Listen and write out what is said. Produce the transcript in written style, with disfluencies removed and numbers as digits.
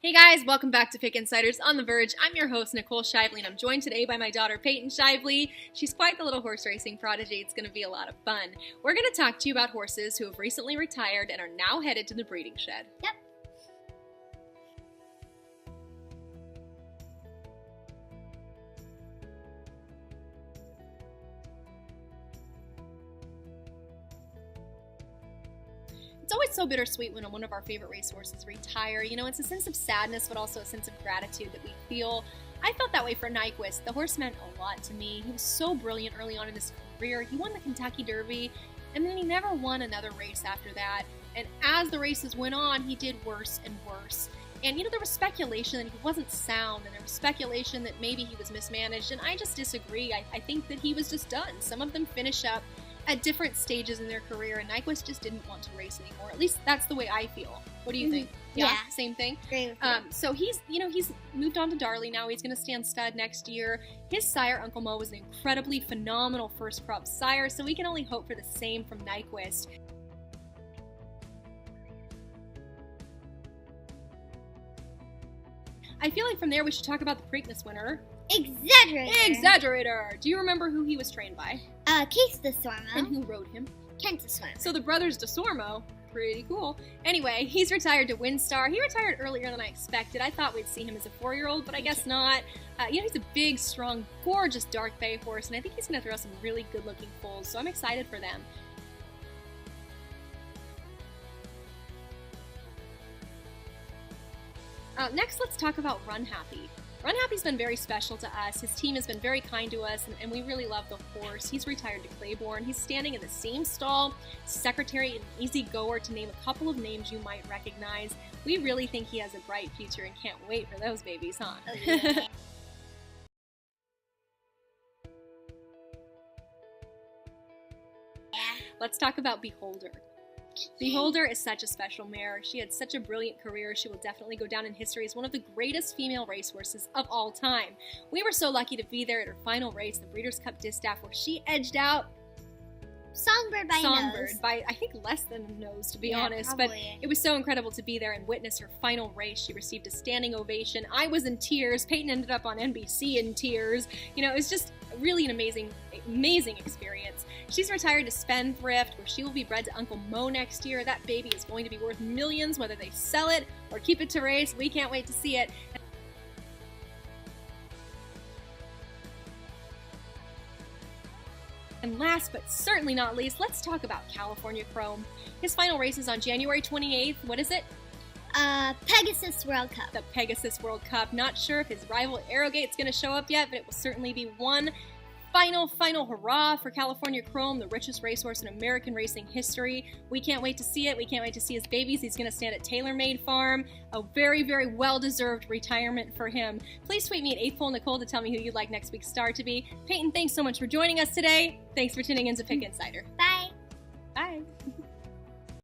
Hey guys, welcome back to Pick Insiders on The Verge. I'm your host, Nicole Shively, and I'm joined today by my daughter, Peyton Shively. She's quite the little horse racing prodigy. It's going to be a lot of fun. We're going to talk to you about horses who have recently retired and are now headed to the breeding shed. Yep. It's always so bittersweet when one of our favorite racehorses retire. You know, it's a sense of sadness, but also a sense of gratitude that we feel. I felt that way for Nyquist. The horse meant a lot to me. He was so brilliant early on in his career. He won the Kentucky Derby, and then he never won another race after that. And as the races went on, he did worse and worse. And, you know, there was speculation that he wasn't sound, and there was speculation that maybe he was mismanaged, and I just disagree. I think that he was just done. Some of them finish up at different stages in their career, and Nyquist just didn't want to race anymore. At least that's the way I feel. What do you think? Yeah. Same thing? Agree with you. So he's moved on to Darley now. He's going to stand stud next year. His sire, Uncle Mo, was an incredibly phenomenal first crop sire, so we can only hope for the same from Nyquist. I feel like from there we should talk about the Preakness winner. Exaggerator! Do you remember who he was trained by? Case DeSormo. And who rode him? Kent DeSormo. So the brothers DeSormo, pretty cool. Anyway, he's retired to WinStar. He retired earlier than I expected. I thought we'd see him as a 4-year-old, but I guess not. He's a big, strong, gorgeous dark bay horse, and I think he's going to throw some really good-looking foals, so I'm excited for them. Next, let's talk about Run Happy. Run Happy's been very special to us. His team has been very kind to us, and we really love the horse. He's retired to Claiborne. He's standing in the same stall, Secretary and Easy Goer, to name a couple of names you might recognize. We really think he has a bright future and can't wait for those babies, huh? Oh, yeah. Let's talk about Beholder. Beholder is such a special mare. She had such a brilliant career. She will definitely go down in history as one of the greatest female racehorses of all time. We were so lucky to be there at her final race, the Breeders' Cup Distaff, where she edged out Songbird by I think less than a nose, to be honest. Probably. But it was so incredible to be there and witness her final race. She received a standing ovation. I was in tears. Peyton ended up on NBC in tears. You know, it was just really an amazing experience. She's retired to Spendthrift, where she will be bred to Uncle Mo next year. That baby is going to be worth millions, whether they sell it or keep it to race. We can't wait to see it. And last but certainly not least, let's talk about California Chome. His final race is on January 28th. What is it? Pegasus World Cup. The Pegasus World Cup. Not sure if his rival Arrowgate's going to show up yet, but it will certainly be one final hurrah for California Chome, the richest racehorse in American racing history. We can't wait to see it. We can't wait to see his babies. He's going to stand at TaylorMade Farm. A very, very well-deserved retirement for him. Please tweet me at 8 Nicole to tell me who you'd like next week's star to be. Peyton, thanks so much for joining us today. Thanks for tuning in to Pick Insider. Bye. Bye.